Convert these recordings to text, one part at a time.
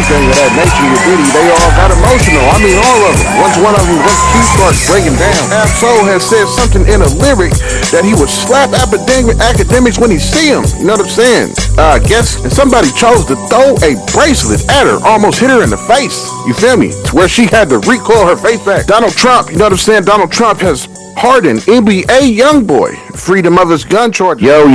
everything of that nature. You diddy, they all got emotional. I mean, all of them. Once one of them, once Q starts breaking down, Ab-Soul has said something in a lyric that he would slap academics when he see him. You know what I'm saying? I guess somebody chose to throw a bracelet at her, almost hit her in the face. You feel me? To where she had to recoil her face back. Donald Trump, you know what I'm saying? Donald Trump has pardoned NBA YoungBoy, freedom of his gun charge. Yo,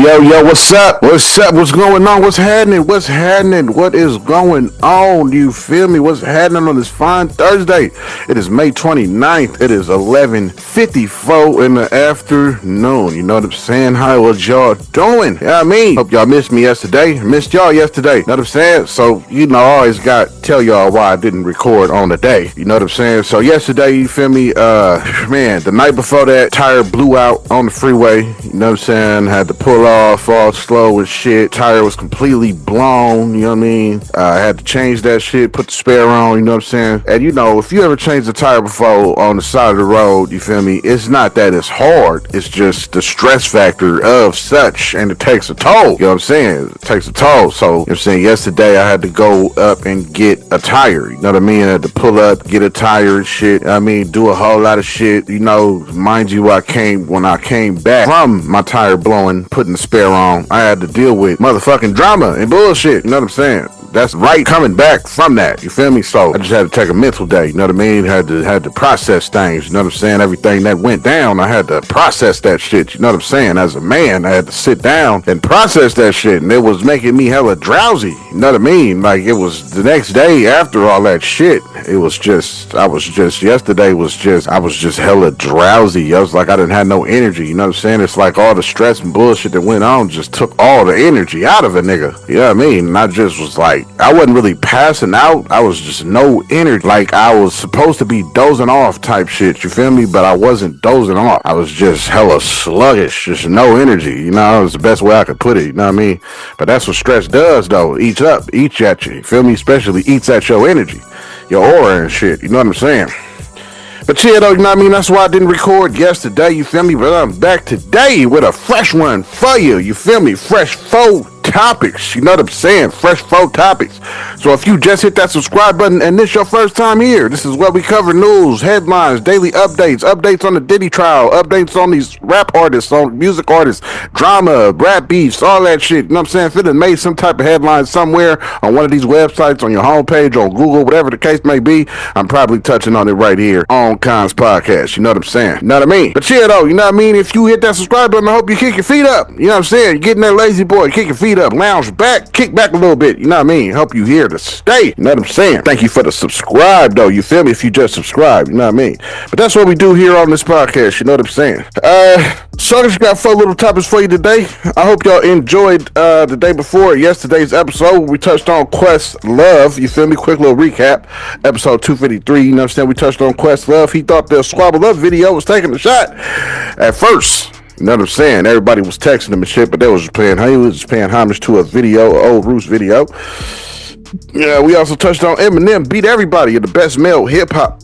what's up? What's up? What's going on? What's happening? What's happening? What is going on? You feel me? What's happening on this fine Thursday? It is May 29th. It is 11:54 in the afternoon. You know what I'm saying? How was y'all doing? Yeah, I mean, hope y'all missed me yesterday. Missed y'all yesterday. Know what I'm saying? So, you know, I always got to tell y'all why I didn't record on the day. You know what I'm saying? So yesterday, you feel me? Man, the night before that, tire blew out on the freeway. You know what I'm saying? Had to pull off all slow and shit. Tire was completely blown. You know what I mean? I had to change that shit, put the spare on. You know what I'm saying? And you know, if you ever changed a tire before on the side of the road, you feel me? It's not that it's hard. It's just the stress factor of such, and it takes a toll. You know what I'm saying? It takes a toll. So, you know what I'm saying? Yesterday, I had to go up and get a tire. You know what I mean? I had to pull up, get a tire and shit. You know what I mean, do a whole lot of shit. You know, mind you, when I came back from my tire blowing, putting the spare on, I had to deal with motherfucking drama and bullshit. You know what I'm saying? That's right, coming back from that. You feel me? So I just had to take a mental day. You know what I mean? Had to process things. You know what I'm saying? Everything that went down, I had to process that shit. You know what I'm saying? As a man, I had to sit down and process that shit, and it was making me hella drowsy. You know what I mean? Like, it was the next day after all that shit. It was just, I was just hella drowsy. I was like, I didn't have no energy. You know what I'm saying? It's like all the stress and bullshit that went on just took all the energy out of a nigga. You know what I mean? And I just was like, I wasn't really passing out. I was just no energy. Like, I was supposed to be dozing off type shit. You feel me? But I wasn't dozing off. I was just hella sluggish. Just no energy. You know, that was the best way I could put it. You know what I mean? But that's what stress does, though. Eats at you. You feel me? Especially eats at your energy, your aura and shit. You know what I'm saying? But yeah, though, you know what I mean? That's why I didn't record yesterday, you feel me? But I'm back today with a fresh one for you. You feel me? Fresh faux topics. You know what I'm saying? Fresh faux topics. So if you just hit that subscribe button and this your first time here, this is where we cover news, headlines, daily updates on the Diddy trial, updates on these rap artists, on music artists, drama, rap beefs, all that shit. You know what I'm saying? If it has made some type of headline somewhere on one of these websites, on your homepage, on Google, whatever the case may be, I'm probably touching on it right here on Kons podcast. You know what I'm saying? You know what I mean? But yeah, though, you know what I mean? If you hit that subscribe button, I hope you kick your feet up. You know what I'm saying? You're getting that lazy boy, kick your feet up, lounge back, kick back a little bit. You know what I mean? Hope you here to stay. You know what I'm saying? Thank you for the subscribe, though. You feel me? If you just subscribe, you know what I mean? But that's what we do here on this podcast. You know what I'm saying? So I just got 4 little topics for you today. I hope y'all enjoyed the day before yesterday's episode. We touched on Questlove. You feel me? Quick little recap. Episode 253. You know what I'm saying? We touched on Questlove. He thought the Squabble Up video was taking a shot at first. You know what I'm saying? Everybody was texting him and shit, but they was paying homage to a video, an old Roots video. Yeah, we also touched on Eminem beat everybody in the best male hip hop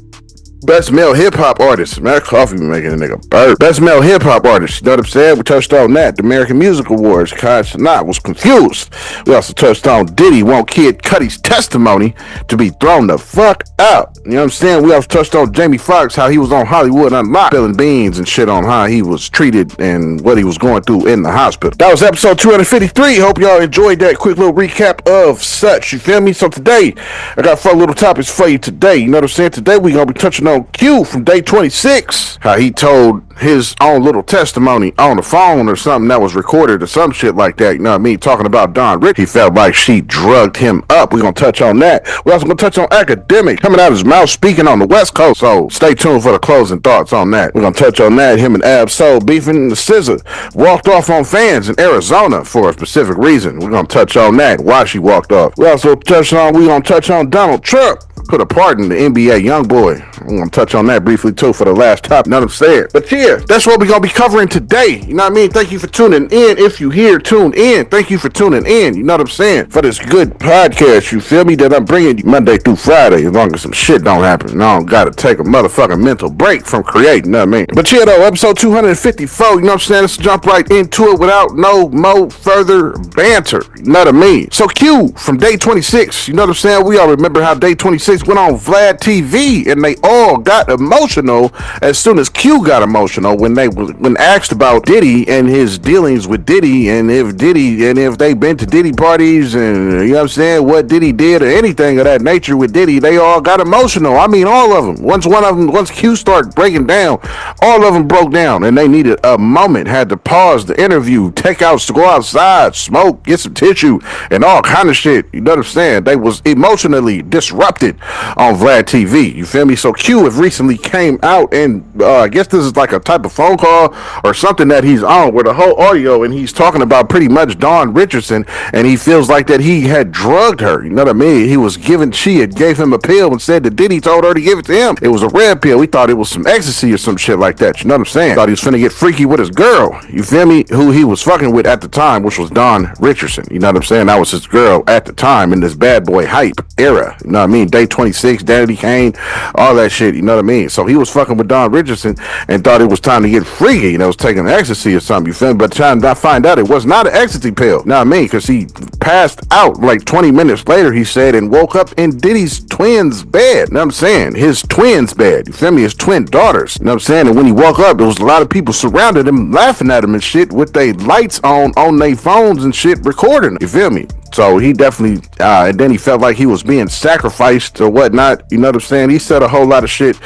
artist. Man, that coffee be making a nigga burp. Best male hip hop artist. You know what I'm saying? We touched on that. The American Music Awards. Kai Cenat was confused. We also touched on Diddy want Kid Cudi's testimony to be thrown the fuck out. You know what I'm saying? We also touched on Jamie Foxx, how he was on Hollywood Unlocked, spilling beans and shit on how he was treated and what he was going through in the hospital. That was episode 253. Hope y'all enjoyed that quick little recap of such. You feel me? So today, I got 4 little topics for you today. You know what I'm saying? Today, we gonna be touching on Q from day 26, how he told his own little testimony on the phone or something that was recorded or some shit like that. You know what I mean? Talking about Don Rich. He felt like she drugged him up. We're going to touch on that. We're also going to touch on Akademiks coming out of his mouth speaking on the West Coast. So stay tuned for the closing thoughts on that. We're going to touch on that. Him and Ab-Soul beefing. The SZA walked off on fans in Arizona for a specific reason. We're going to touch on that. Why she walked off. We're going to touch on Donald Trump put a part in the NBA young boy. I'm gonna touch on that briefly too for the last top. None of said. But yeah, that's what we're gonna be covering today. You know what I mean? Thank you for tuning in. If you here, tune in. Thank you for tuning in. You know what I'm saying? For this good podcast, you feel me? That I'm bringing you Monday through Friday, as long as some shit don't happen. I don't gotta take a motherfucking mental break from creating, you know what I mean? But yeah, though, episode 254, you know what I'm saying? Let's jump right into it without no more further banter. You know what I mean? So Q from day 26, you know what I'm saying? We all remember how day 26 went on Vlad TV, and they all got emotional as soon as Q got emotional when asked about Diddy and his dealings with Diddy, and if they been to Diddy parties, and you know what I'm saying, what Diddy did or anything of that nature with Diddy. They all got emotional. I mean, all of them. Once Q started breaking down, all of them broke down, and they needed a moment, had to pause the interview, take out, go outside, smoke, get some tissue, and all kind of shit. You know what I'm saying? They was emotionally disrupted on Vlad TV. You feel me? So Q have recently came out, and I guess this is like a type of phone call or something that he's on with a whole audio, and he's talking about pretty much Dawn Richardson, and he feels like that he had drugged her. You know what I mean? She had gave him a pill and said that Diddy told her to give it to him. It was a red pill. We thought it was some ecstasy or some shit like that. You know what I'm saying? Thought he was finna get freaky with his girl. You feel me? Who he was fucking with at the time, which was Dawn Richardson. You know what I'm saying? That was his girl at the time in this bad boy hype era. You know what I mean? Day 26, Danity Kane, all that shit. You know what I mean? So he was fucking with Dawn Richardson and thought it was time to get freaky. You know, was taking ecstasy or something. You feel me? But trying to find out it was not an ecstasy pill. You know what I mean? Because he passed out like 20 minutes later, he said, and woke up in Diddy's twins' bed. You know what I'm saying? His twins' bed. You feel me? His twin daughters. You know what I'm saying? And when he woke up, there was a lot of people surrounded him, laughing at him and shit, with their lights on their phones and shit, recording. You feel me? So he definitely, and then he felt like he was being sacrificed or whatnot. You know what I'm saying? He said a whole lot of shit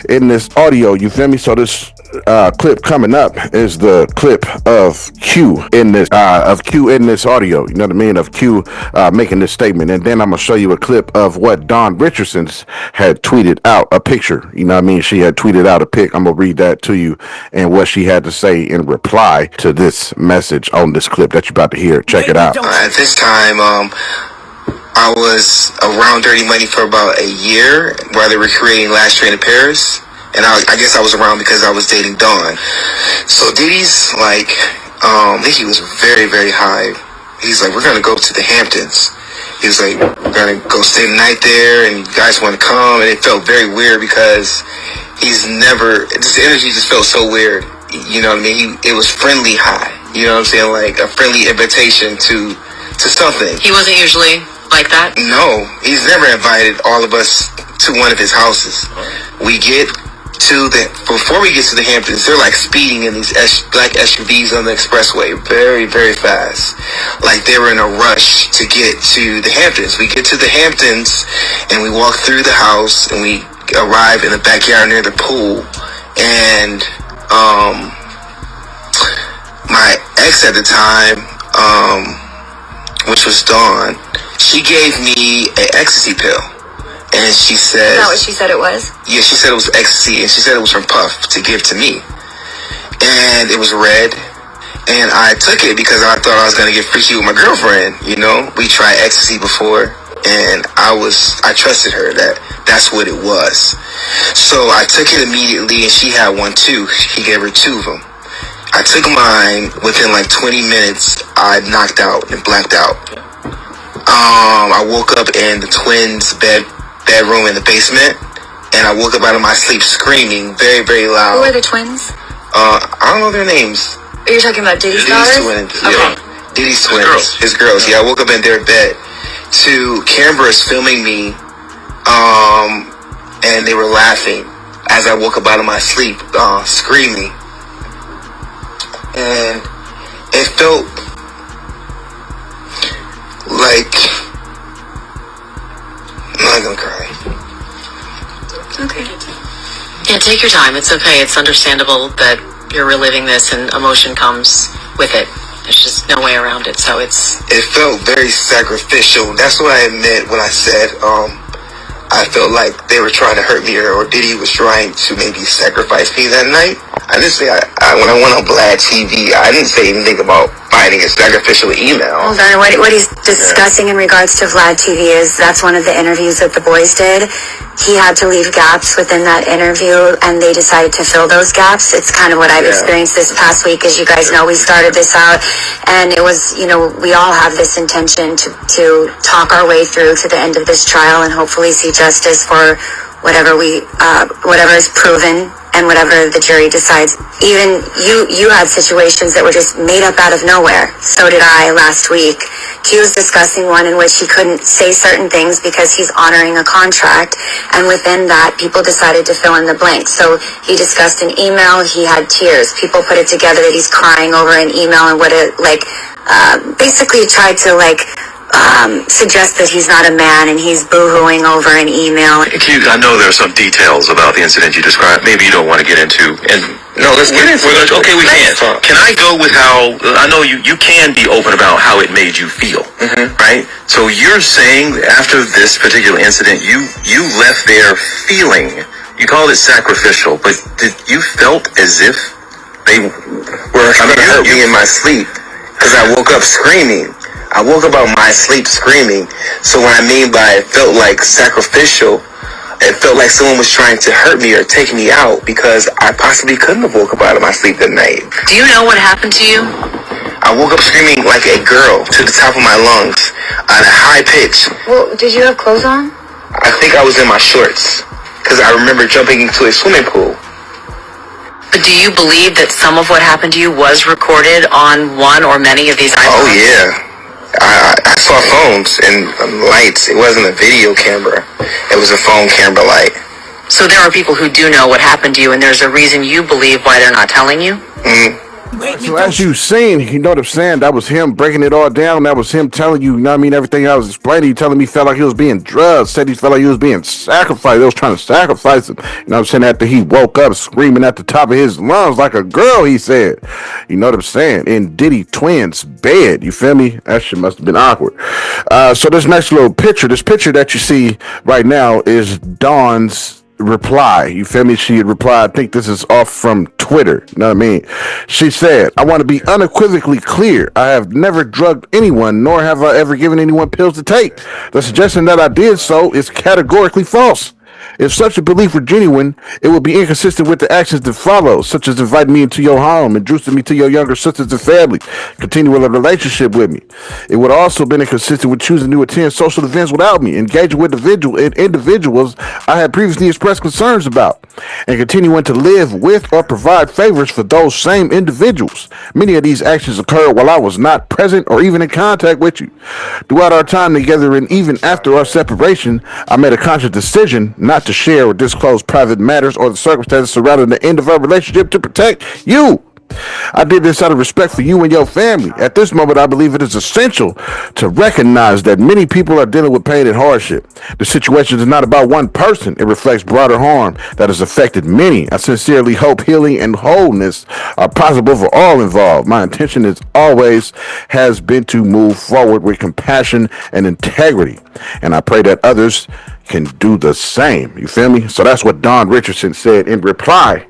in this audio. You feel me? So this clip coming up is the clip of Q in this audio. You know what I mean? Of Q making this statement, and then I'm gonna show you a clip of what Dawn Richardson's had tweeted out, a picture. You know what I mean? She had tweeted out a pic. I'm gonna read that to you and what she had to say in reply to this message on this clip that you're about to hear. Check it out. At this time, I was around Dirty Money for about a year while they were creating Last Train to Paris. And I guess I was around because I was dating Dawn. So Diddy's like, I think he was very, very high. He's like, we're going to go to the Hamptons. He was like, we're going to go stay the night there, and you guys want to come. And it felt very weird because this energy just felt so weird. You know what I mean? It was friendly high. You know what I'm saying? Like a friendly invitation to something. He wasn't usually like that? No, he's never invited all of us to one of his houses. Before we get to the Hamptons, they're like speeding in these black SUVs on the expressway very, very fast. Like they were in a rush to get to the Hamptons. We get to the Hamptons and we walk through the house and we arrive in the backyard near the pool. And my ex at the time, which was Dawn, she gave me an ecstasy pill. And she said... Is that what she said it was? Yeah, she said it was ecstasy, and she said it was from Puff to give to me. And it was red, and I took it because I thought I was going to get freaky with my girlfriend, you know? We tried ecstasy before, and I trusted her that that's what it was. So I took it immediately, and she had one too. He gave her two of them. I took mine. Within like 20 minutes, I knocked out and blacked out. I woke up in the twins' bedroom in the basement, and I woke up out of my sleep screaming very, very loud. Who are the twins? I don't know their names. Are you talking about Diddy's daughters? Twins. Okay. Yeah. Diddy's twins. His girls. Yeah, I woke up in their bed. Two cameras filming me, and they were laughing as I woke up out of my sleep, screaming. And it felt like... I'm not gonna cry. Okay. Yeah, take your time. It's okay. It's understandable that you're reliving this and emotion comes with it. There's just no way around it. So it felt very sacrificial. That's what I meant when I said I felt like they were trying to hurt me, or Diddy was trying to maybe sacrifice me that night. I didn't say when I went on Vlad TV, I didn't say anything about finding a sacrificial email. Hold on, what he's discussing in regards to Vlad TV is that's one of the interviews that the boys did. He had to leave gaps within that interview, and they decided to fill those gaps. It's kind of what I've experienced this past week. As you guys know, we started this out, and it was, we all have this intention to talk our way through to the end of this trial and hopefully see justice for whatever is proven and whatever the jury decides. Even you had situations that were just made up out of nowhere. So did I last week. Q was discussing one in which he couldn't say certain things because he's honoring a contract, and within that, people decided to fill in the blanks. So he discussed an email, he had tears. People put it together that he's crying over an email and basically tried to suggest that he's not a man and he's boo-hooing over an email. I know there are some details about the incident you described. Maybe you don't want to get into. And no, let's get into it. Okay, we can. Can I go with how I know you can be open about how it made you feel, right? So you're saying after this particular incident, you left there feeling. You called it sacrificial, but you felt as if they were trying to hurt me in my sleep because I woke up screaming. I woke up out of my sleep screaming. So what I mean by it felt like sacrificial, it felt like someone was trying to hurt me or take me out because I possibly couldn't have woke up out of my sleep that night. Do you know what happened to you? I woke up screaming like a girl to the top of my lungs at a high pitch. Well, did you have clothes on? I think I was in my shorts because I remember jumping into a swimming pool. But do you believe that some of what happened to you was recorded on one or many of these iPhones? Oh, yeah. I saw phones and lights. It wasn't a video camera. It was a phone camera light. So there are people who do know what happened to you, and there's a reason you believe why they're not telling you? So as you seen, you know what I'm saying? That was him breaking it all down. That was him telling you, everything I was explaining. He telling me he felt like he was being drugged. Said he felt like he was being sacrificed. They was trying to sacrifice him. You know what I'm saying? After he woke up screaming at the top of his lungs like a girl, he said. You know what I'm saying? In Diddy Twins' bed. You feel me? That shit must have been awkward. So this next little picture, this picture that you see right now is Dawn's reply. You feel me? She had replied, I think this is off from Twitter. You know what I mean? She said, I want to be unequivocally clear. I have never drugged anyone, nor have I ever given anyone pills to take. The suggestion that I did so is categorically false. If such a belief were genuine, it would be inconsistent with the actions that follow, such as inviting me into your home, introducing me to your younger sisters and family, continuing a relationship with me. It would also have been inconsistent with choosing to attend social events without me, engaging with individuals I had previously expressed concerns about, and continuing to live with or provide favors for those same individuals. Many of these actions occurred while I was not present or even in contact with you. Throughout our time together and even after our separation, I made a conscious decision not to share or disclose private matters or the circumstances surrounding the end of our relationship to protect you. I did this out of respect for you and your family. At this moment, I believe it is essential to recognize that many people are dealing with pain and hardship. The situation is not about one person. It reflects broader harm that has affected many. I sincerely hope healing and wholeness are possible for all involved. My intention is always has been to move forward with compassion and integrity. And I pray that others can do the same. You feel me? So that's what Don Richardson said in reply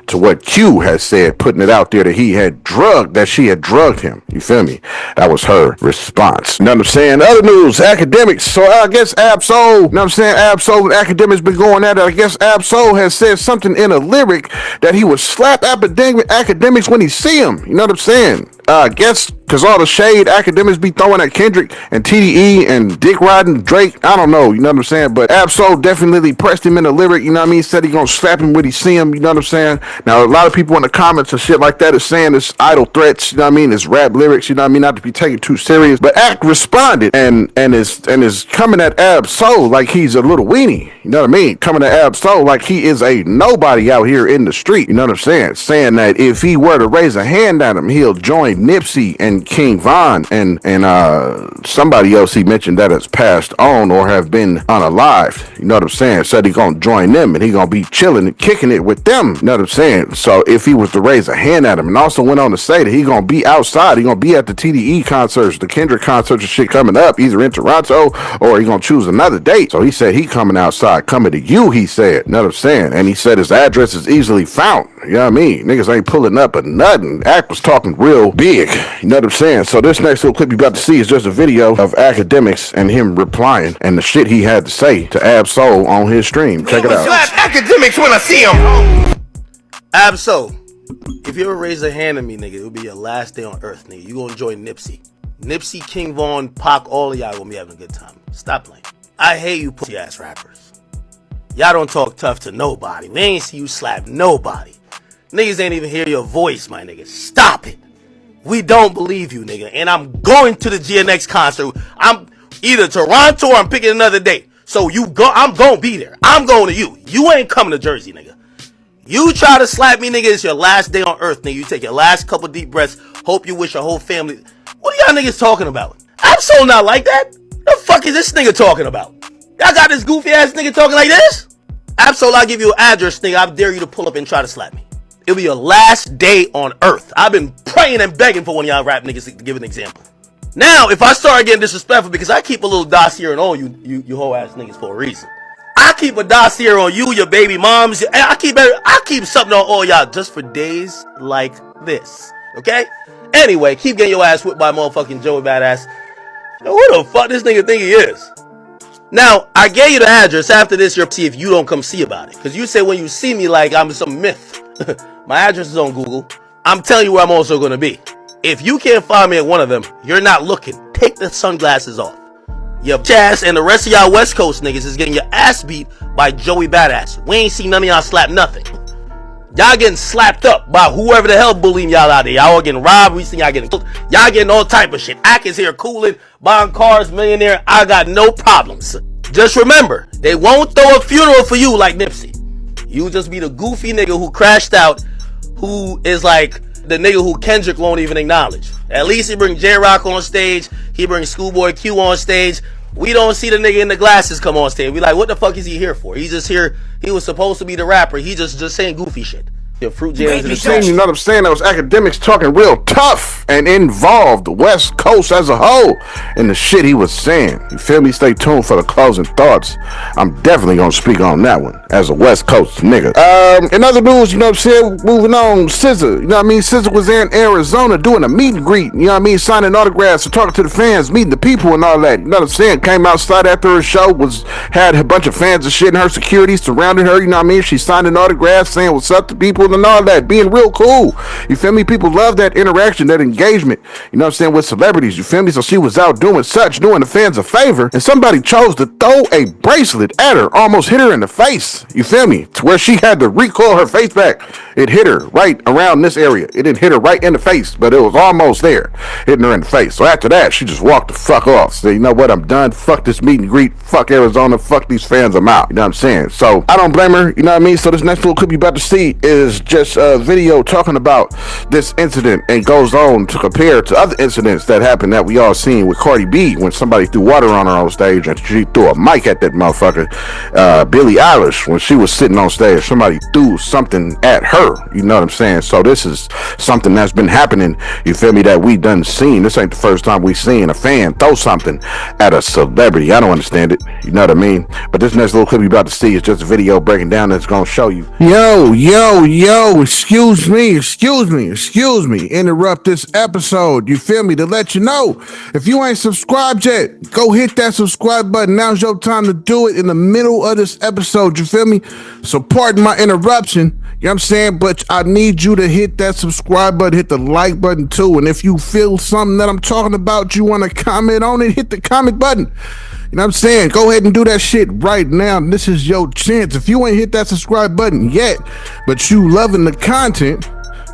to what Q has said, putting it out there that she had drugged him. You feel me? That was her response. You know what I'm saying? Other news, Akademiks. So I guess Absol, you know what I'm saying? Absol and Akademiks been going at it. I guess Absol has said something in a lyric that he would slap Akademiks when he see him. You know what I'm saying? I guess because all the shade Akademiks be throwing at Kendrick and TDE and Dick riding Drake. I don't know. You know what I'm saying? But Absol definitely pressed him in the lyric. You know what I mean? Said he gonna slap him when he see him. You know what I'm saying? Now, a lot of people in the comments and shit like that is saying it's idle threats. You know what I mean? It's rap lyrics. You know what I mean? Not to be taken too serious. But Ak responded and is coming at Absol like he's a little weenie. You know what I mean? Coming at Absol like he is a nobody out here in the street. You know what I'm saying? Saying that if he were to raise a hand at him, he'll join Nipsey and King Von and somebody else he mentioned that has passed on or have been unalived. You know what I'm saying? Said he gonna join them and he gonna be chilling and kicking it with them. You know what I'm saying? So if he was to raise a hand at him, and also went on to say that he gonna be outside, he gonna be at the TDE concerts, the Kendrick concerts and shit coming up, either in Toronto or he gonna choose another date. So he said he coming outside. by coming to you, he said. You know what I'm saying? And he said his address is easily found. You know what I mean? Niggas ain't pulling up or nothing. Act was talking real big. You know what I'm saying? So this next little clip you about to see is just a video of Akademiks and him replying and the shit he had to say to Ab-Soul on his stream. Check it out. Slap Akademiks when I see him. Ab-Soul, if you ever raise a hand at me, nigga, it'll be your last day on earth, nigga. You gonna join Nipsey. Nipsey, King Von, Pac, all of y'all gonna be having a good time. Stop playing. I hate you pussy ass rappers. Y'all don't talk tough to nobody. We ain't see you slap nobody. Niggas ain't even hear your voice, my nigga. Stop it. We don't believe you, nigga. And I'm going to the GNX concert. I'm either Toronto or I'm picking another date. So you go, I'm gonna be there. I'm going to you. You ain't coming to Jersey, nigga. You try to slap me, nigga, it's your last day on earth, nigga. You take your last couple deep breaths. Hope you wish your whole family. What are y'all niggas talking about? I'm so not like that. The fuck is this nigga talking about? Y'all got this goofy ass nigga talking like this? Absolutely, I'll give you an address, nigga. I dare you to pull up and try to slap me. It'll be your last day on earth. I've been praying and begging for one of y'all rap niggas to give an example. Now, if I start getting disrespectful, because I keep a little dossier on all you whole ass niggas for a reason. I keep a dossier on you, your baby moms. I keep something on all y'all just for days like this. Okay? Anyway, keep getting your ass whipped by motherfucking Joey Badass. Now, who the fuck this nigga think he is? Now, I gave you the address. After this, you'll see if you don't come see about it. Because you say when you see me like I'm some myth. My address is on Google. I'm telling you where I'm also going to be. If you can't find me at one of them, you're not looking. Take the sunglasses off. Your ass and the rest of y'all West Coast niggas is getting your ass beat by Joey Badass. We ain't seen none of y'all slap nothing. Y'all getting slapped up by whoever the hell bullying y'all out there. Y'all all getting robbed. We seen y'all getting killed. Y'all getting all type of shit. Ack is here cooling, buying cars, millionaire. I got no problems. Just remember, they won't throw a funeral for you like Nipsey. You just be the goofy nigga who crashed out, who is like the nigga who Kendrick won't even acknowledge. At least he bring J-Rock on stage. He brings Schoolboy Q on stage. We don't see the nigga in the glasses come on stage. We like, what the fuck is he here for? He's just here. He was supposed to be the rapper. He just saying goofy shit. Your fruit jams in the trash. You know what I'm saying? That was Akademiks talking real tough and involved the West Coast as a whole in the shit he was saying. You feel me? Stay tuned for the closing thoughts. I'm definitely gonna speak on that one as a West Coast nigga. In other news, you know what I'm saying? Moving on, SZA. You know what I mean? SZA was in Arizona doing a meet and greet. You know what I mean? Signing autographs and talking to the fans, meeting the people and all that. You know what I'm saying? Came outside after her show, had a bunch of fans and shit, and her security surrounding her. You know what I mean? She signing autographs, saying what's up to people and all that, being real cool. You feel me? People love that interaction, that engagement, you know what I'm saying, with celebrities. You feel me? So she was out doing the fans a favor, and somebody chose to throw a bracelet at her, almost hit her in the face. You feel me? To where she had to recoil her face back. It hit her right around this area. It didn't hit her right in the face, but it was almost there, hitting her in the face. So after that, she just walked the fuck off. So you know what? I'm done. Fuck this meet and greet. Fuck Arizona. Fuck these fans. I'm out. You know what I'm saying? So I don't blame her. You know what I mean? So this next little clip you about to see is just a video talking about this incident, and goes on to compare to other incidents that happened that we all seen with Cardi B when somebody threw water on her on stage and she threw a mic at that motherfucker. Billie Eilish, when she was sitting on stage, somebody threw something at her. You know what I'm saying? So this is something that's been happening, you feel me, that we done seen. This ain't the first time we seen a fan throw something at a celebrity. I don't understand it. You know what I mean? But this next little clip you about to see is just a video breaking down that's gonna show you. Yo, excuse me, interrupt this episode, you feel me, to let you know, if you ain't subscribed yet, go hit that subscribe button. Now's your time to do it in the middle of this episode, you feel me? So pardon my interruption, you know what I'm saying, but I need you to hit that subscribe button, hit the like button too, and if you feel something that I'm talking about, you want to comment on it, hit the comment button. You know what I'm saying? Go ahead and do that shit right now. This is your chance. If you ain't hit that subscribe button yet, but you loving the content,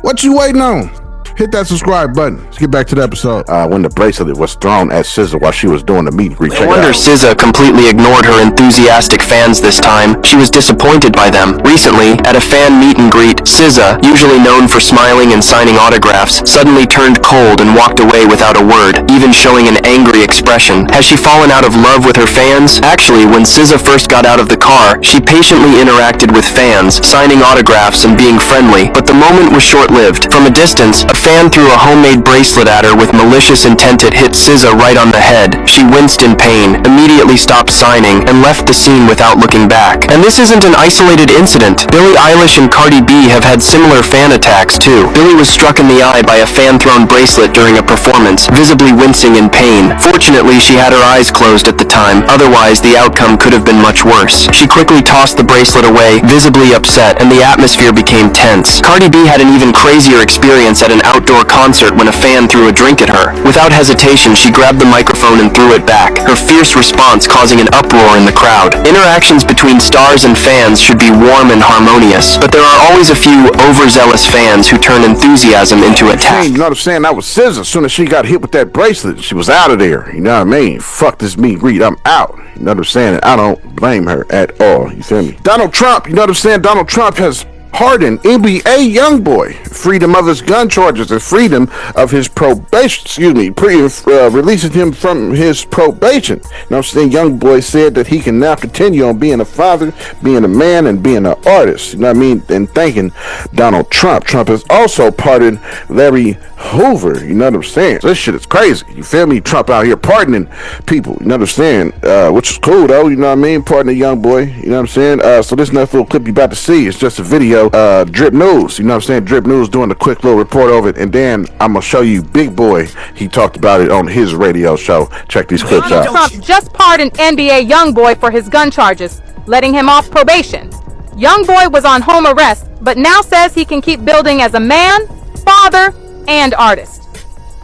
what you waiting on? Hit that subscribe button. Let's get back to the episode. When the bracelet was thrown at SZA while she was doing the meet and greet. No wonder SZA completely ignored her enthusiastic fans this time. She was disappointed by them. Recently, at a fan meet and greet, SZA, usually known for smiling and signing autographs, suddenly turned cold and walked away without a word, even showing an angry expression. Has she fallen out of love with her fans? Actually, when SZA first got out of the car, she patiently interacted with fans, signing autographs and being friendly, but the moment was short-lived. From a distance, a fan threw a homemade bracelet at her with malicious intent it hit SZA right on the head. She winced in pain, immediately stopped signing, and left the scene without looking back. And this isn't an isolated incident. Billie Eilish and Cardi B have had similar fan attacks too. Billie was struck in the eye by a fan-thrown bracelet during a performance, visibly wincing in pain. Fortunately, she had her eyes closed at the time, otherwise the outcome could have been much worse. She quickly tossed the bracelet away, visibly upset, and the atmosphere became tense. Cardi B had an even crazier experience at an outdoor concert when a fan threw a drink at her. Without hesitation, she grabbed the microphone and threw it back, her fierce response causing an uproar in the crowd. Interactions between stars and fans should be warm and harmonious, but there are always a few overzealous fans who turn enthusiasm into attack. You know what I'm saying? That was SZA. As soon as she got hit with that bracelet, she was out of there. You know what I mean? Fuck this meat greed. I'm out. You know what I'm saying? I don't blame her at all. You feel me? Donald Trump, you know what I'm saying? Donald Trump has pardoned NBA YoungBoy, freed him of his gun charges and freed him of his probation, releasing him from his probation. You know what I'm saying? YoungBoy said that he can now continue on being a father, being a man, and being an artist. You know what I mean? And thanking Donald Trump. Trump has also pardoned Larry Hoover. You know what I'm saying? This shit is crazy. You feel me? Trump out here pardoning people. You know what I'm saying? Which is cool though. You know what I mean? Pardoning YoungBoy. You know what I'm saying? So this next little clip you about to see is just a video. Drip News, you know what I'm saying? Drip News doing a quick little report of it, and then I'm gonna show you Big Boy. He talked about it on his radio show. Check these clips out. Trump just pardoned NBA YoungBoy for his gun charges, letting him off probation. YoungBoy was on home arrest, but now says he can keep building as a man, father, and artist.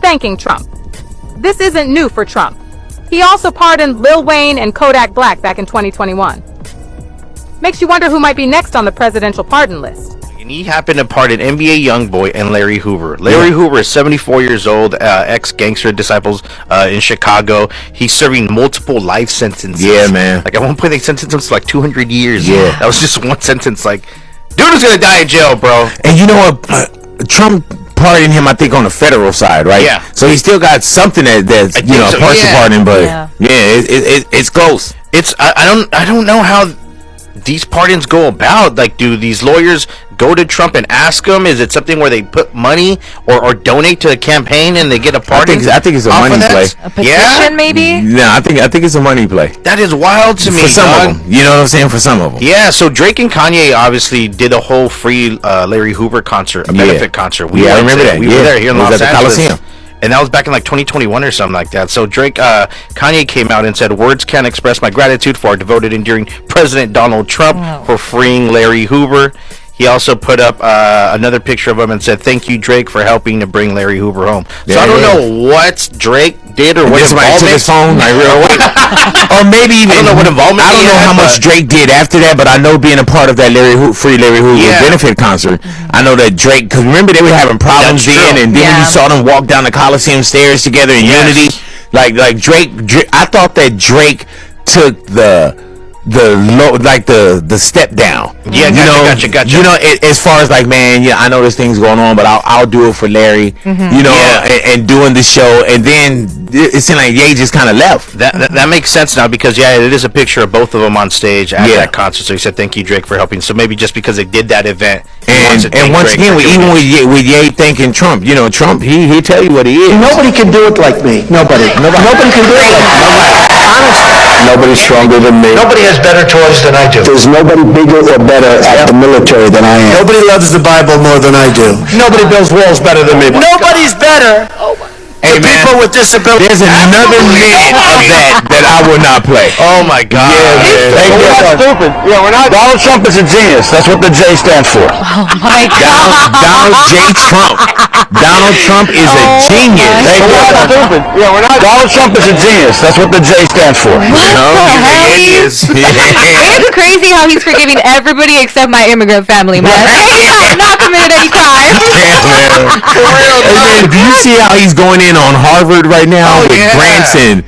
Thanking Trump. This isn't new for Trump. He also pardoned Lil Wayne and Kodak Black back in 2021. Makes you wonder who might be next on the presidential pardon list. And he happened to pardon NBA YoungBoy and Larry Hoover. Larry Hoover is 74 years old, ex-gangster disciples in Chicago. He's serving multiple life sentences. Yeah, man. Like at one point they sentenced him to like 200 years. Yeah. That was just one sentence. Like, dude is gonna die in jail, bro. And you know what? Trump pardoned him, I think, on the federal side, right? Yeah. So he still got something that's I think so, partial yeah. pardon, but it's close. It's I don't know how these pardons go about. Like, do these lawyers go to Trump and ask him? Is it something where they put money or donate to a campaign and they get a pardon? I think it's a money play. A petition, maybe? No, I think it's a money play. That is wild to me. For some of them, you know what I'm saying? For some of them. Yeah, so Drake and Kanye obviously did a whole free Larry Hoover concert, a benefit concert. I remember that. We were there here in Los at the Angeles. Coliseum. And that was back in like 2021 or something like that. So Kanye came out and said, "Words can't express my gratitude for our devoted, enduring President Donald Trump for freeing Larry Hoover." He also put up another picture of him and said, "Thank you, Drake, for helping to bring Larry Hoover home." So I don't know what Drake did or what somebody took his phone, like, or maybe even I don't know what involvement. I don't know how much Drake did after that, but I know being a part of that free Larry Hoover benefit concert, I know that Drake, because remember they were having problems then, and then when you saw them walk down the Coliseum stairs together in unity, like Drake, I thought that Drake took the step down. Yeah, gotcha. You know, as far as like, man, I know this thing's going on, but I'll do it for Larry. You know, and doing the show, and then it seemed like Ye just kind of left. That makes sense now, because it is a picture of both of them on stage at that concert. So he said, "Thank you, Drake, for helping." So maybe just because they did that event, and once again, with Ye thanking Trump, you know, Trump he tell you what he is. Nobody can do it like me. Nobody can do it like me. Honestly. Nobody's stronger than me. Nobody has better toys than I do. There's nobody bigger or better at the military than I am. Nobody loves the Bible more than I do. Nobody builds walls better than me. Nobody's better Hey, for man, people with disabilities. there's another minute of that I will not play. Oh my God! We're not stupid. Yeah, we're not. Donald Trump is a genius. That's what the J stands for. Oh my God. Donald J. Trump. Donald Trump is a genius. We're not stupid. Yeah, we're not. Donald Trump is a genius. That's what the J stands for. It's crazy how he's forgiving everybody except my immigrant family, man. I've not committed any crime. Hey, man, do you see how he's going in on Harvard right now with grants and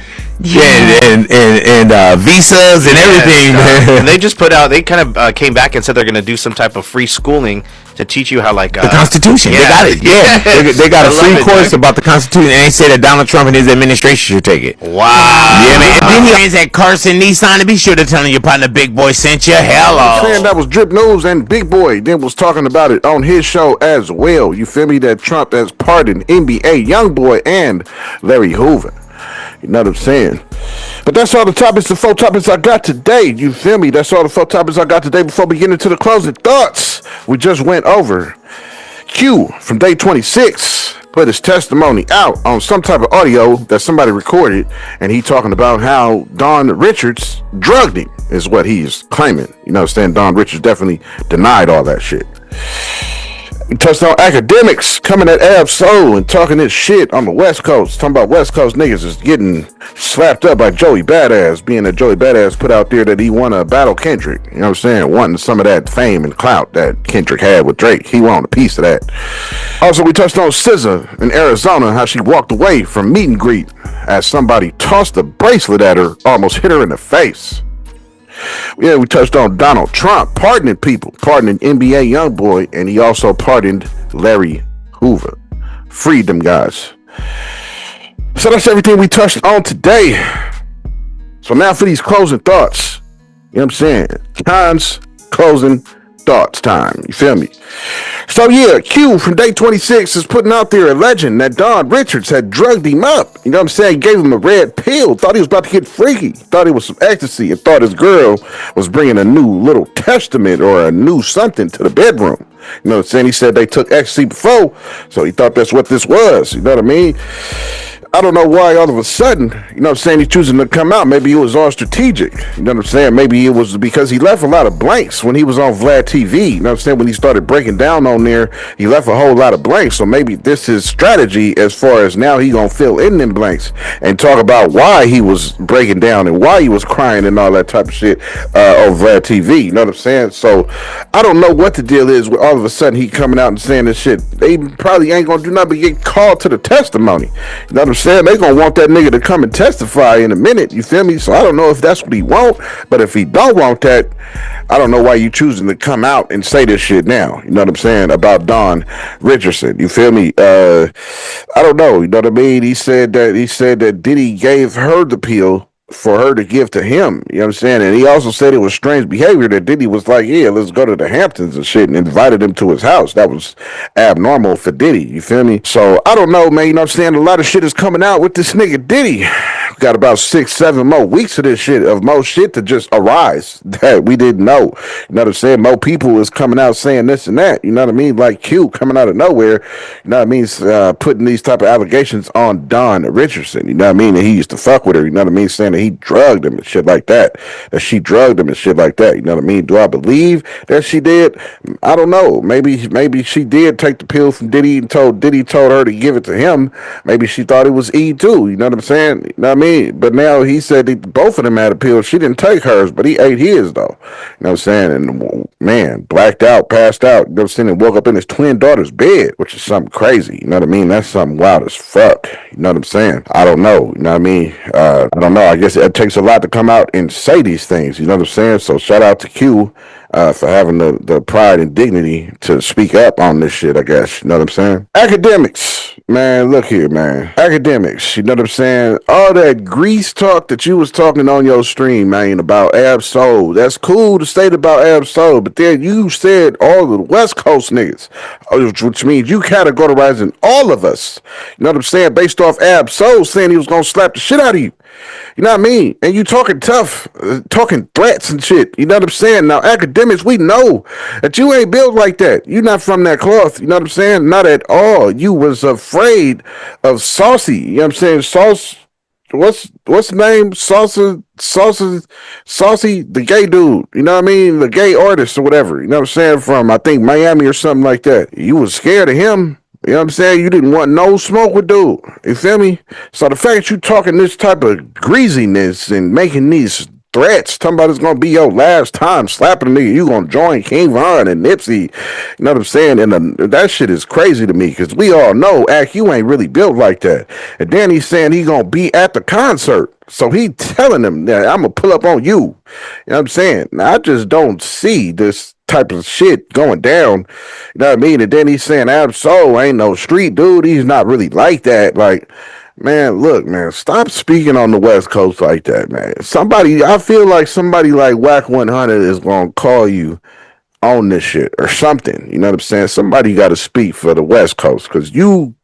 visas and everything? And they just put out, they kind of came back and said they're going to do some type of free schooling to teach you how like the Constitution. Yeah. They got it. Yeah, they got a free course about the Constitution, and they say that Donald Trump and his administration should take it. Wow. Yeah, man. And then he friends at Carson Nissan to be sure to tell your partner Big Boy sent you. Hello. Saying that was Drip News, and Big Boy then was talking about it on his show as well. You feel me? That Trump has pardoned NBA YoungBoy and Larry Hoover. You know what I'm saying? But that's all the topics, the 4 topics I got today. You feel me? That's all the 4 topics I got today. Before we get into the closing thoughts, we just went over Q from day 26 put his testimony out on some type of audio that somebody recorded, and he talking about how Don Richards drugged him is what he's claiming. You know what I'm saying? Don Richards definitely denied all that shit. We touched on Akademiks coming at Ab Soul and talking this shit on the West Coast. Talking about West Coast niggas is getting slapped up by Joey Badass, being that Joey Badass put out there that he won a battle Kendrick. You know what I'm saying? Wanting some of that fame and clout that Kendrick had with Drake. He wanted a piece of that. Also, we touched on SZA in Arizona, how she walked away from meet and greet as somebody tossed a bracelet at her, almost hit her in the face. Yeah, we touched on Donald Trump pardoning people, pardoning NBA YoungBoy, and he also pardoned Larry Hoover. Freed them guys. So that's everything we touched on today. So now for these closing thoughts. You know what I'm saying? Kons closing thoughts time. You feel me? So yeah, Q from day 26 is putting out there a legend that Don Richards had drugged him up. You know what I'm saying? Gave him a red pill. Thought he was about to get freaky. Thought it was some ecstasy. And thought his girl was bringing a new little testament or a new something to the bedroom. You know what I'm saying? He said they took ecstasy before, so he thought that's what this was. You know what I mean? I don't know why all of a sudden, you know what I'm saying, he's choosing to come out. Maybe it was all strategic. You know what I'm saying? Maybe it was because he left a lot of blanks when he was on Vlad TV. You know what I'm saying? When he started breaking down on there, he left a whole lot of blanks. So maybe this is strategy as far as now he gonna fill in them blanks and talk about why he was breaking down and why he was crying and all that type of shit on Vlad TV. You know what I'm saying? So I don't know what the deal is with all of a sudden he coming out and saying this shit. They probably ain't gonna do nothing but get called to the testimony. You know what I'm saying? They gonna want that nigga to come and testify in a minute. You feel me? So I don't know if that's what he want, but if he don't want that, I don't know why you choosing to come out and say this shit now. You know what I'm saying about Don Richardson? You feel me? I don't know. You know what I mean? He said that Diddy gave her the pill for her to give to him. You know what I'm saying? And he also said it was strange behavior that Diddy was like, yeah, let's go to the Hamptons and shit, and invited him to his house. That was abnormal for Diddy. You feel me? So I don't know, man. You know what I'm saying? A lot of shit is coming out with this nigga Diddy. We got about 6-7 more weeks of this shit, of more shit to just arise that we didn't know. You know what I'm saying? More people is coming out saying this and that. You know what I mean? Like Q coming out of nowhere. You know what I mean? Putting these type of allegations on Don Richardson. You know what I mean? And he used to fuck with her. You know what I mean? Saying that he drugged him and shit like that. That she drugged him and shit like that. You know what I mean? Do I believe that she did? I don't know. Maybe she did take the pill from Diddy and Diddy told her to give it to him. Maybe she thought it was E too. You know what I'm saying? You know what I mean? But now he said that both of them had a pill. She didn't take hers, but he ate his though. You know what I'm saying? And man, blacked out, passed out. You know what I'm saying? And woke up in his twin daughter's bed, which is something crazy. You know what I mean? That's something wild as fuck. You know what I'm saying? I don't know. You know what I mean? I don't know. I guess it takes a lot to come out and say these things. You know what I'm saying? So shout out to Q for having the pride and dignity to speak up on this shit, I guess. You know what I'm saying? Akademiks. Man, look here, man. Akademiks. You know what I'm saying? All that grease talk that you was talking on your stream, man, about Ab Soul. That's cool to say about Ab Soul, but then you said all of the West Coast niggas, which means you categorizing all of us. You know what I'm saying? Based off Ab Soul saying he was gonna slap the shit out of you. You know what I mean? And you talking tough, talking threats and shit. You know what I'm saying? Now, Akademiks, we know that you ain't built like that. You're not from that cloth. You know what I'm saying? Not at all. You was afraid of Saucy. You know what I'm saying? Sauce. What's the name? Saucy, the gay dude. You know what I mean? The gay artist or whatever. You know what I'm saying? From, I think, Miami or something like that. You was scared of him. You know what I'm saying? You didn't want no smoke with dude. You feel me? So the fact that you talking this type of greasiness and making these threats, talking about it's gonna be your last time slapping a nigga. You gonna join King Von and Nipsey. You know what I'm saying? And that shit is crazy to me because we all know, you ain't really built like that. And then he's saying he gonna be at the concert. So he telling them that I'm gonna pull up on you. You know what I'm saying? Now, I just don't see this type of shit going down. You know what I mean? And then he's saying Ab-Soul ain't no street dude. He's not really like that. Like, man, look, man, stop speaking on the West Coast like that, man. I feel like somebody like Whack 100 is gonna call you on this shit or something. You know what I'm saying? Somebody got to speak for the West Coast because you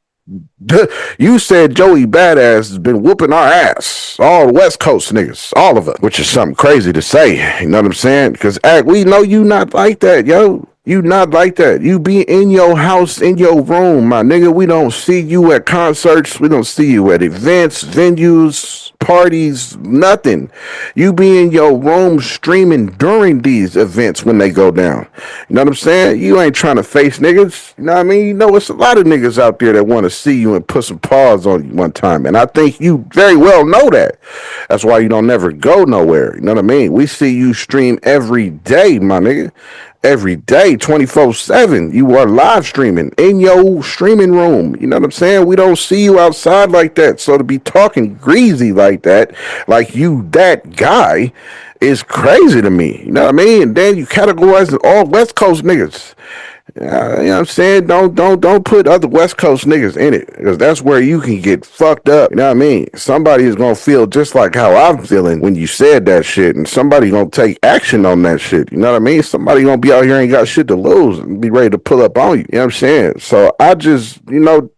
said Joey Badass has been whooping our ass. All the West Coast niggas. All of us. Which is something crazy to say. You know what I'm saying? Because we know you not like that, yo. You not like that. You be in your house, in your room, my nigga. We don't see you at concerts. We don't see you at events, venues, parties, nothing. You be in your room streaming during these events when they go down. You know what I'm saying? You ain't trying to face niggas. You know what I mean? You know, it's a lot of niggas out there that want to see you and put some paws on you one time. And I think you very well know that. That's why you don't never go nowhere. You know what I mean? We see you stream every day, my nigga. Every day, 24/7, you are live streaming in your streaming room. You know what I'm saying? We don't see you outside like that. So to be talking greasy like that, like you that guy, is crazy to me. You know what I mean? And then you categorize all West Coast niggas. You know what I'm saying? Don't put other West Coast niggas in it because that's where you can get fucked up. You know what I mean? Somebody is gonna feel just like how I'm feeling when you said that shit, and somebody gonna take action on that shit. You know what I mean? Somebody gonna be out here and ain't got shit to lose and be ready to pull up on you. You know what I'm saying? So I just,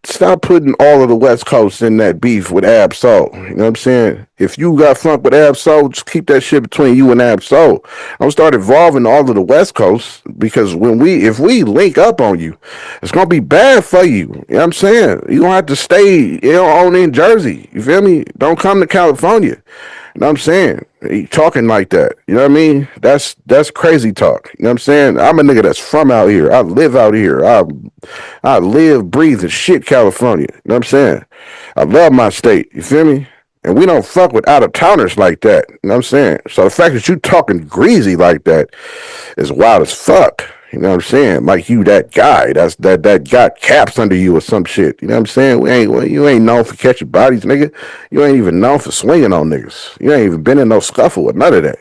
stop putting all of the West Coast in that beef with Ab-Soul. You know what I'm saying? If you got funk with Ab-Soul, just keep that shit between you and Ab-Soul. Don't start involving all of the West Coast because if we link up on you, it's gonna be bad for you. You know what I'm saying? You gonna have to stay on in Jersey. You feel me? Don't come to California. You know what I'm saying? He talking like that. You know what I mean? That's crazy talk. You know what I'm saying? I'm a nigga that's from out here. I live out here. I live, breathe, and shit California. You know what I'm saying? I love my state. You feel me? And we don't fuck with out-of-towners like that. You know what I'm saying? So the fact that you talking greasy like that is wild as fuck. You know what I'm saying? Like you that guy that got caps under you or some shit. You know what I'm saying? You ain't known for catching bodies, nigga. You ain't even known for swinging on niggas. You ain't even been in no scuffle with none of that.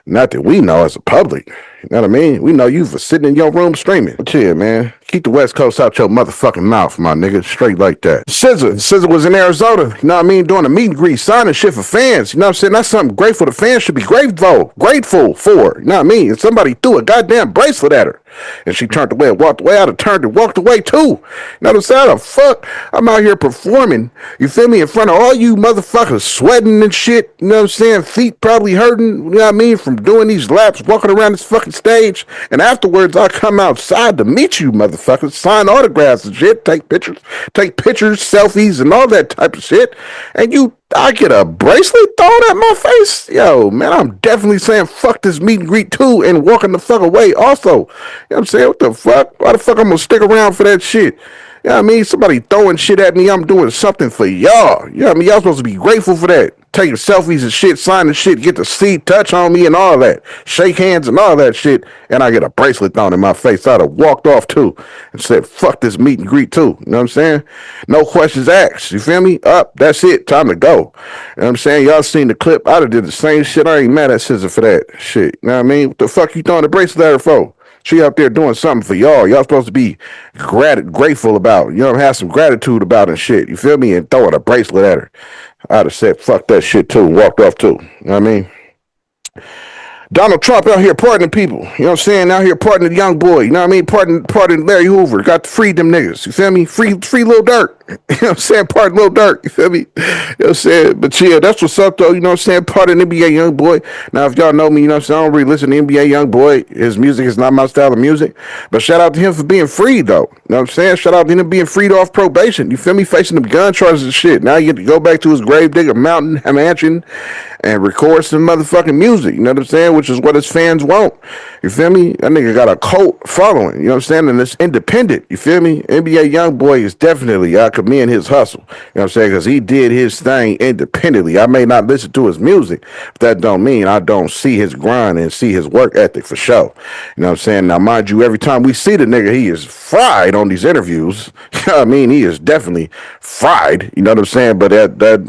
Not that we know as a public. You know what I mean? We know you for sitting in your room streaming. But yeah, man. Keep the West Coast out your motherfucking mouth, my nigga. Straight like that. SZA was in Arizona, you know what I mean? Doing a meet and greet, signing shit for fans. You know what I'm saying? That's something grateful the fans should be grateful for. You know what I mean? And somebody threw a goddamn bracelet at her. And she turned away and walked away. I'd have turned and walked away too. You know what I'm saying? Fuck. I'm out here performing, you feel me, in front of all you motherfuckers sweating and shit. You know what I'm saying? Feet probably hurting, you know what I mean, from doing these laps, walking around this fucking stage. And afterwards, I come outside to meet you motherfuckers, sign autographs and shit, take pictures, selfies, and all that type of shit. And I get a bracelet thrown at my face? Yo, man, I'm definitely saying fuck this meet and greet too and walking the fuck away also. You know what I'm saying? What the fuck? Why the fuck I'm gonna stick around for that shit? You know what I mean? Somebody throwing shit at me, I'm doing something for y'all. You know what I mean? Y'all supposed to be grateful for that. Taking selfies and shit, signing shit, get to see, touch on me and all that. Shake hands and all that shit. And I get a bracelet thrown in my face. I'd have walked off too and said, fuck this meet and greet too. You know what I'm saying? No questions asked. You feel me? Up. That's it. Time to go. You know what I'm saying? Y'all seen the clip. I'd have did the same shit. I ain't mad at SZA for that shit. You know what I mean? What the fuck you throwing the bracelet at her for? She out there doing something for y'all. Y'all supposed to be grateful about. You know, have some gratitude about and shit. You feel me? And throwing a bracelet at her. I'd have said, fuck that shit too. Walked off too. You know what I mean? Donald Trump out here pardoning people. You know what I'm saying? Out here pardoning the young boy. You know what I mean? Pardoning Larry Hoover. Got to free them niggas. You feel me? Free Lil Durk. You know what I'm saying? Pardon Lil Durk. You feel me? You know what I'm saying? But yeah, that's what's up though. You know what I'm saying? Pardon NBA Young Boy. Now, if y'all know me, you know what I'm saying? I don't really listen to NBA Young Boy. His music is not my style of music. But shout out to him for being free though. You know what I'm saying? Shout out to him being freed off probation. You feel me? Facing them gun charges and shit. Now you get to go back to his Gravedigger Mountain mansion and record some motherfucking music. You know what I'm saying? Which is what his fans want. You feel me? That nigga got a cult following. You know what I'm saying? And it's independent. You feel me? NBA Young Boy is definitely, I could commend his hustle. You know what I'm saying? Because he did his thing independently. I may not listen to his music, but that don't mean I don't see his grind and see his work ethic for sure. You know what I'm saying? Now, mind you, every time we see the nigga, he is fried on these interviews. You know what I mean? He is definitely fried. You know what I'm saying? But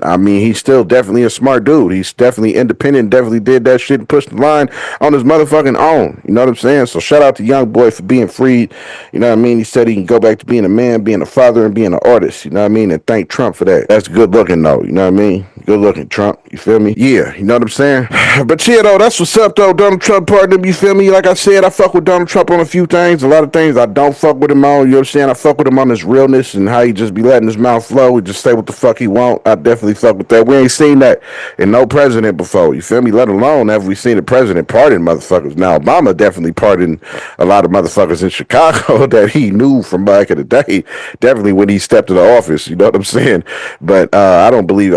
I mean, he's still definitely a smart dude. He's definitely independent, definitely did that shit and pushed the line on his motherfucking own. You know what I'm saying? So shout out to Young Boy for being freed. You know what I mean? He said he can go back to being a man, being a father, and being an artist. You know what I mean? And thank Trump for that. That's good looking though. You know what I mean? Good looking, Trump. You feel me? Yeah, you know what I'm saying? But yeah, though, that's what's up, though. Donald Trump partner, you feel me? Like I said, I fuck with Donald Trump on a few things. A lot of things I don't fuck with him on. You know what I'm saying? I fuck with him on his realness and how he just be letting his mouth flow. He just say what the fuck he want. I definitely fuck with that. We ain't seen that in no president before. You feel me? Let alone have we seen a president pardon motherfuckers. Now, Obama definitely pardoned a lot of motherfuckers in Chicago that he knew from back in the day. Definitely when he stepped into office. You know what I'm saying? But I don't think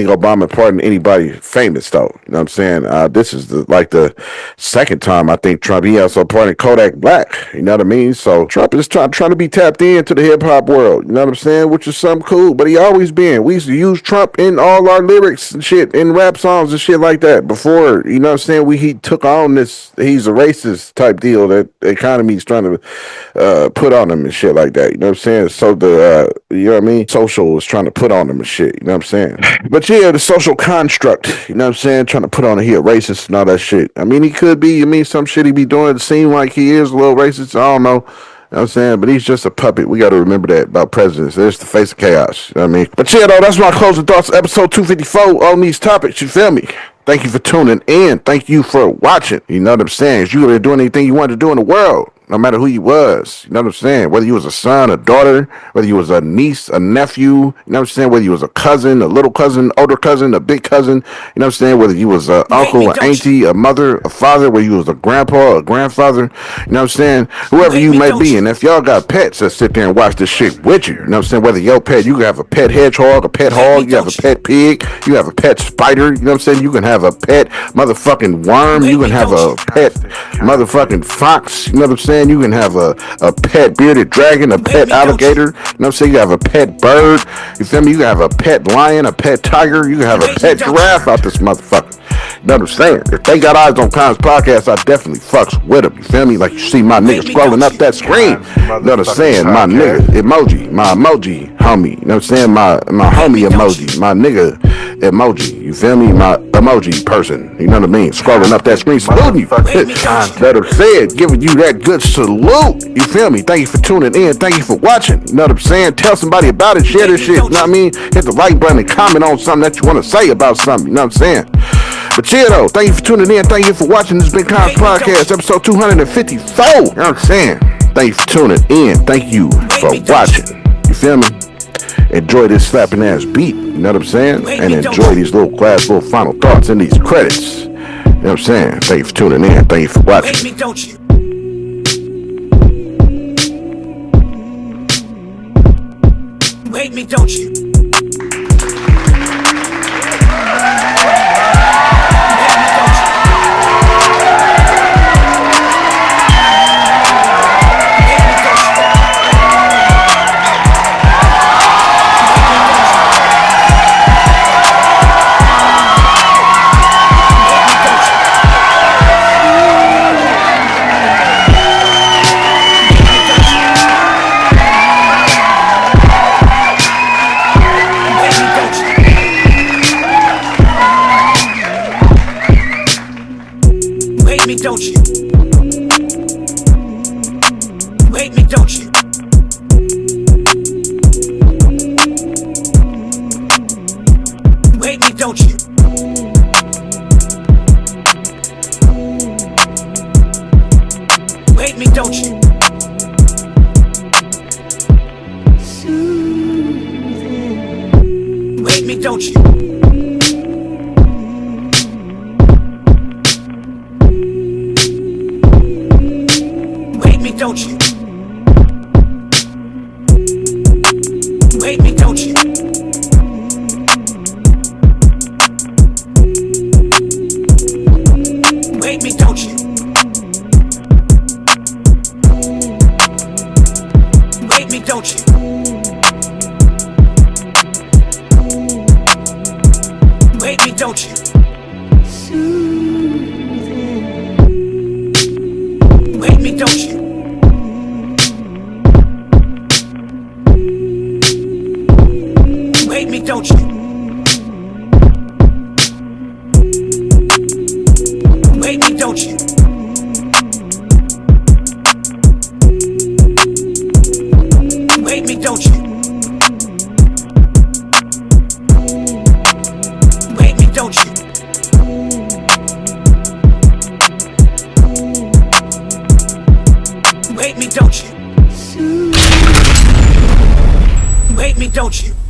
Obama pardoned anybody famous though. You know what I'm saying? This is the second time I think Trump, he also pardoned Kodak Black. You know what I mean? So Trump is trying to be tapped into the hip hop world. You know what I'm saying? Which is something cool. But he always been. We used to use Trump in all our lyrics and shit, in rap songs and shit like that before. You know what I'm saying? He took on this, he's a racist type deal that the economy's trying to put on him and shit like that. You know what I'm saying? So you know what I mean? Social is trying to put on him and shit. You know what I'm saying? But yeah, the social construct, you know what I'm saying? Trying to put on he a racist and all that shit. I mean, he could be, some shit he be doing to seem like he is a little racist. I don't know. You know what I'm saying? But he's just a puppet. We got to remember that about presidents. There's the face of chaos. You know what I mean? But yeah, though, that's my closing thoughts. Episode 254 on these topics. You feel me? Thank you for tuning in. Thank you for watching. You know what I'm saying? If you were doing anything you wanted to do in the world, no matter who you was, you know what I'm saying? Whether you was a son, a daughter, whether you was a niece, a nephew, you know what I'm saying? Whether you was a cousin, a little cousin, older cousin, a big cousin, you know what I'm saying? Whether you was an uncle, an auntie, a mother, a father, whether you was a grandpa, a grandfather, you know what I'm saying? Whoever you may be, and if y'all got pets that sit there and watch this shit with you, you know what I'm saying? Whether your pet, you can have a pet hedgehog, a pet hog, you have a pet pig, you have a pet spider, you know what I'm saying? You can have a pet motherfucking worm, you can have a pet motherfucking fox, you know what I'm saying? You can have a pet bearded dragon, a pet alligator, you know what I'm saying? You have a pet bird, you feel me? You can have a pet lion, a pet tiger, you can have a pet giraffe out this motherfucker. You know what I'm saying? If they got eyes on Kons podcast, I definitely fucks with them. You feel me? Like you see my nigga scrolling up that screen. You know what I'm saying? My nigga emoji, my emoji homie. You know what I'm saying? My homie emoji, my nigga emoji. You feel me? My emoji person. You know what I mean? Scrolling up that screen, saluting you. That I'm saying, giving you that good salute. You feel me? Thank you for tuning in. Thank you for watching. You know what I'm saying? Tell somebody about it. Share this shit. You know what I mean? Hit the like button and comment on something that you want to say about something. You know what I'm saying? But yeah, though, thank you for tuning in. Thank you for watching this Big Kons podcast, episode 254. You know what I'm saying? Thank you for tuning in. Thank you for watching. You feel me? Enjoy this slapping ass beat. You know what I'm saying? And enjoy these little final thoughts in these credits. You know what I'm saying? Thank you for tuning in. Thank you for watching. Hate me, don't you? You hate me, don't you? Don't you? You hate me, don't you? You hate me, don't you? You hate me, don't you? You hate me, don't you? Don't you? You hate me, don't you? You hate me, don't you? You hate me, don't you? don't you?